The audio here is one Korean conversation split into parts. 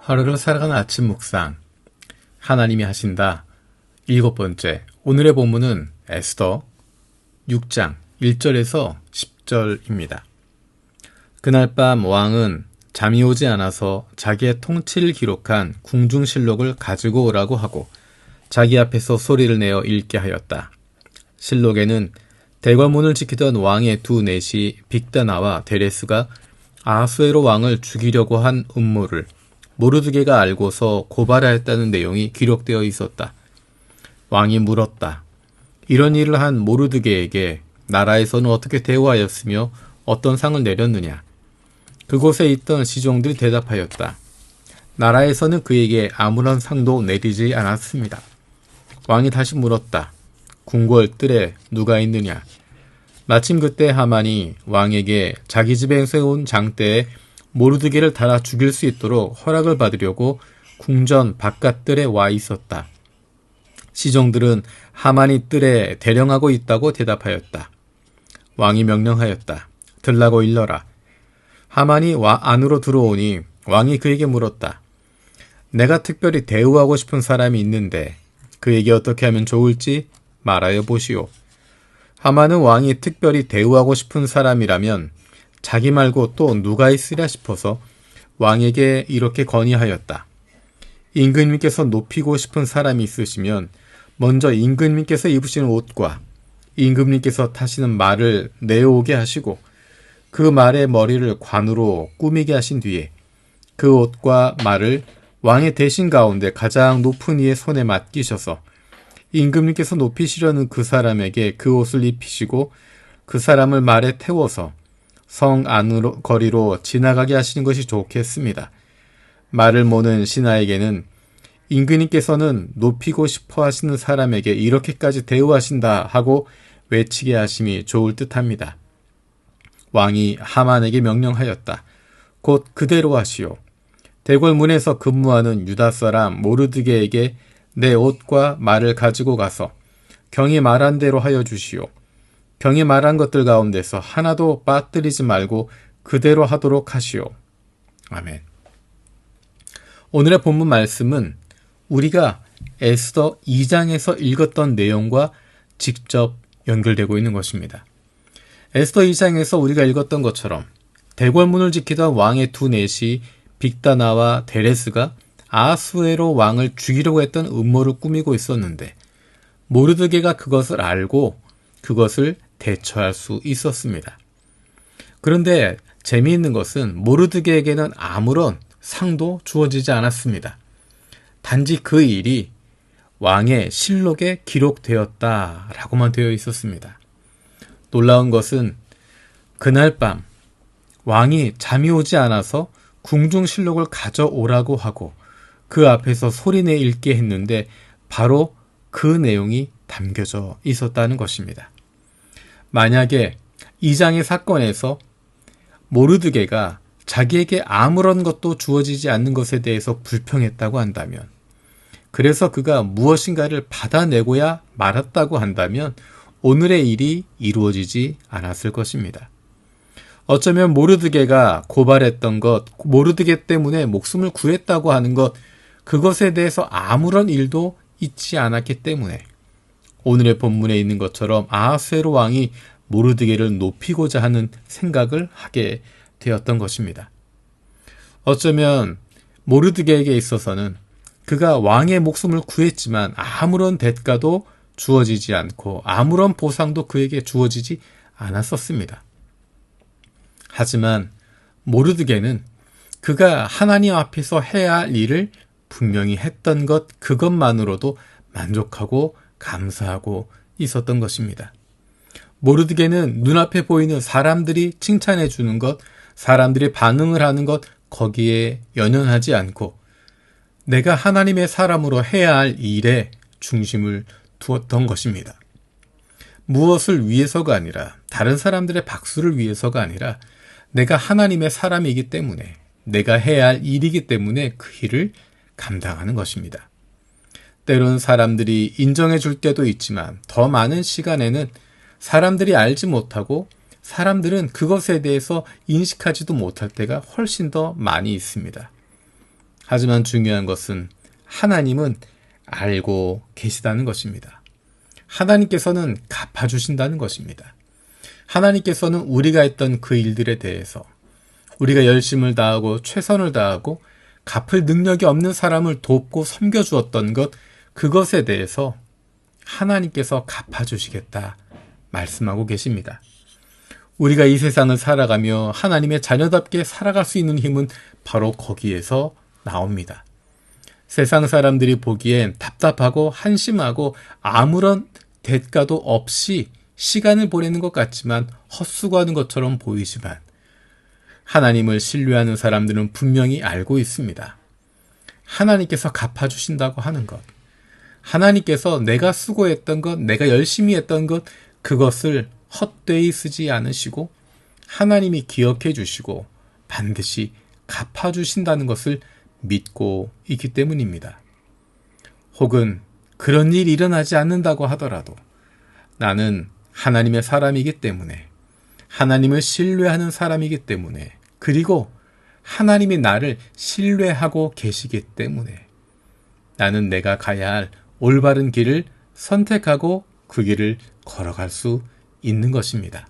하루를 살아가는 아침 묵상. 하나님이 하신다. 7번째. 오늘의 본문은 에스더 6장 1절에서 10절입니다. 그날 밤 왕은 잠이 오지 않아서 자기의 통치를 기록한 궁중실록을 가지고 오라고 하고 자기 앞에서 소리를 내어 읽게 하였다. 실록에는 대궐문을 지키던 왕의 두 넷이 빅다나와 데레스가 아하수에로 왕을 죽이려고 한 음모를 모르드게가 알고서 고발하였다는 내용이 기록되어 있었다. 왕이 물었다. 이런 일을 한 모르드게에게 나라에서는 어떻게 대우하였으며 어떤 상을 내렸느냐? 그곳에 있던 시종들이 대답하였다. 나라에서는 그에게 아무런 상도 내리지 않았습니다. 왕이 다시 물었다. 궁궐 뜰에 누가 있느냐? 마침 그때 하만이 왕에게 자기 집에 세운 장대에 모르드게를 달아 죽일 수 있도록 허락을 받으려고 궁전 바깥 뜰에 와 있었다. 시종들은 하만이 뜰에 대령하고 있다고 대답하였다. 왕이 명령하였다. 들라고 일러라. 하만이 안으로 들어오니 왕이 그에게 물었다. 내가 특별히 대우하고 싶은 사람이 있는데 그에게 어떻게 하면 좋을지 말하여 보시오. 하만은 왕이 특별히 대우하고 싶은 사람이라면 자기 말고 또 누가 있으랴 싶어서 왕에게 이렇게 건의하였다. 임금님께서 높이고 싶은 사람이 있으시면 먼저 임금님께서 입으시는 옷과 임금님께서 타시는 말을 내어오게 하시고 그 말의 머리를 관으로 꾸미게 하신 뒤에 그 옷과 말을 왕의 대신 가운데 가장 높은 이의 손에 맡기셔서 임금님께서 높이시려는 그 사람에게 그 옷을 입히시고 그 사람을 말에 태워서 성 안으로 거리로 지나가게 하시는 것이 좋겠습니다. 말을 모는 신하에게는 임금님께서는 높이고 싶어 하시는 사람에게 이렇게까지 대우하신다 하고 외치게 하심이 좋을 듯합니다. 왕이 하만에게 명령하였다. 곧 그대로 하시오. 대궐문에서 근무하는 유다 사람 모르드게에게 내 옷과 말을 가지고 가서 경이 말한 대로 하여 주시오. 경이 말한 것들 가운데서 하나도 빠뜨리지 말고 그대로 하도록 하시오. 아멘. 오늘의 본문 말씀은 우리가 에스더 2장에서 읽었던 내용과 직접 연결되고 있는 것입니다. 에스더 2장에서 우리가 읽었던 것처럼 대궐문을 지키던 왕의 두 넷이 빅다나와 데레스가 아하수에로 왕을 죽이려고 했던 음모를 꾸미고 있었는데 모르드게가 그것을 알고 그것을 대처할 수 있었습니다. 그런데 재미있는 것은 모르드게에게는 아무런 상도 주어지지 않았습니다. 단지 그 일이 왕의 실록에 기록되었다라고만 되어 있었습니다. 놀라운 것은 그날 밤 왕이 잠이 오지 않아서 궁중실록을 가져오라고 하고 그 앞에서 소리내 읽게 했는데 바로 그 내용이 담겨져 있었다는 것입니다. 만약에 이 장의 사건에서 모르드게가 자기에게 아무런 것도 주어지지 않는 것에 대해서 불평했다고 한다면, 그래서 그가 무엇인가를 받아내고야 말았다고 한다면 오늘의 일이 이루어지지 않았을 것입니다. 어쩌면 모르드게가 고발했던 것, 모르드게 때문에 목숨을 구했다고 하는 것, 그것에 대해서 아무런 일도 있지 않았기 때문에 오늘의 본문에 있는 것처럼 아하수에로 왕이 모르드게를 높이고자 하는 생각을 하게 되었던 것입니다. 어쩌면 모르드게에게 있어서는 그가 왕의 목숨을 구했지만 아무런 대가도 주어지지 않고 아무런 보상도 그에게 주어지지 않았었습니다. 하지만 모르드게는 그가 하나님 앞에서 해야 할 일을 분명히 했던 것, 그것만으로도 만족하고 감사하고 있었던 것입니다. 모르드게는 눈앞에 보이는 사람들이 칭찬해 주는 것, 사람들이 반응을 하는 것, 거기에 연연하지 않고 내가 하나님의 사람으로 해야 할 일에 중심을 두었던 것입니다. 무엇을 위해서가 아니라, 다른 사람들의 박수를 위해서가 아니라 내가 하나님의 사람이기 때문에, 내가 해야 할 일이기 때문에 그 일을 감당하는 것입니다. 때론 사람들이 인정해 줄 때도 있지만 더 많은 시간에는 사람들이 알지 못하고 사람들은 그것에 대해서 인식하지도 못할 때가 훨씬 더 많이 있습니다. 하지만 중요한 것은 하나님은 알고 계시다는 것입니다. 하나님께서는 갚아주신다는 것입니다. 하나님께서는 우리가 했던 그 일들에 대해서 우리가 열심을 다하고 최선을 다하고 갚을 능력이 없는 사람을 돕고 섬겨주었던 것, 그것에 대해서 하나님께서 갚아주시겠다 말씀하고 계십니다. 우리가 이 세상을 살아가며 하나님의 자녀답게 살아갈 수 있는 힘은 바로 거기에서 나옵니다. 세상 사람들이 보기엔 답답하고 한심하고 아무런 대가도 없이 시간을 보내는 것 같지만 헛수고하는 것처럼 보이지만 하나님을 신뢰하는 사람들은 분명히 알고 있습니다. 하나님께서 갚아주신다고 하는 것, 하나님께서 내가 수고했던 것, 내가 열심히 했던 것, 그것을 헛되이 쓰지 않으시고 하나님이 기억해 주시고 반드시 갚아주신다는 것을 믿고 있기 때문입니다. 혹은 그런 일이 일어나지 않는다고 하더라도 나는 하나님의 사람이기 때문에, 하나님을 신뢰하는 사람이기 때문에, 그리고 하나님이 나를 신뢰하고 계시기 때문에 나는 내가 가야 할 올바른 길을 선택하고 그 길을 걸어갈 수 있는 것입니다.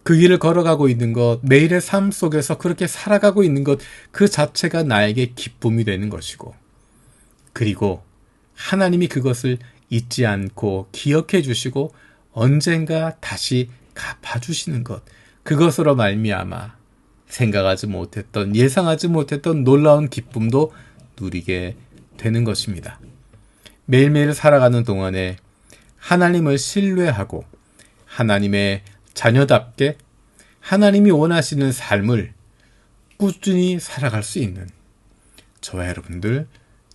그 길을 걸어가고 있는 것, 매일의 삶 속에서 그렇게 살아가고 있는 것, 그 자체가 나에게 기쁨이 되는 것이고, 그리고 하나님이 그것을 잊지 않고 기억해 주시고 언젠가 다시 갚아주시는 것, 그것으로 말미암아 생각하지 못했던, 예상하지 못했던 놀라운 기쁨도 누리게 되는 것입니다. 매일매일 살아가는 동안에 하나님을 신뢰하고 하나님의 자녀답게 하나님이 원하시는 삶을 꾸준히 살아갈 수 있는 저와 여러분들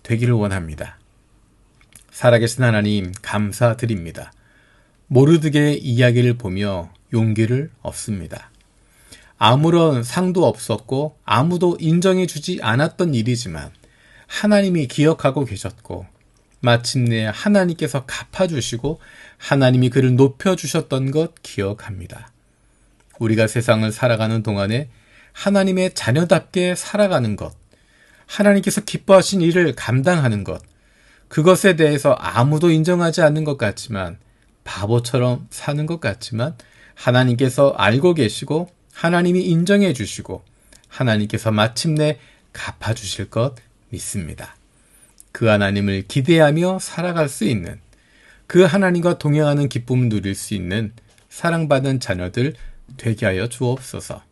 되기를 원합니다. 살아계신 하나님 감사드립니다. 모르드게의 이야기를 보며 용기를 얻습니다. 아무런 상도 없었고 아무도 인정해 주지 않았던 일이지만 하나님이 기억하고 계셨고 마침내 하나님께서 갚아주시고 하나님이 그를 높여주셨던 것 기억합니다. 우리가 세상을 살아가는 동안에 하나님의 자녀답게 살아가는 것, 하나님께서 기뻐하신 일을 감당하는 것, 그것에 대해서 아무도 인정하지 않는 것 같지만, 바보처럼 사는 것 같지만 하나님께서 알고 계시고 하나님이 인정해 주시고 하나님께서 마침내 갚아주실 것 믿습니다. 그 하나님을 기대하며 살아갈 수 있는, 그 하나님과 동행하는 기쁨을 누릴 수 있는 사랑받은 자녀들 되게 하여 주옵소서.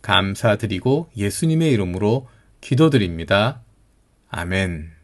감사드리고 예수님의 이름으로 기도드립니다. 아멘.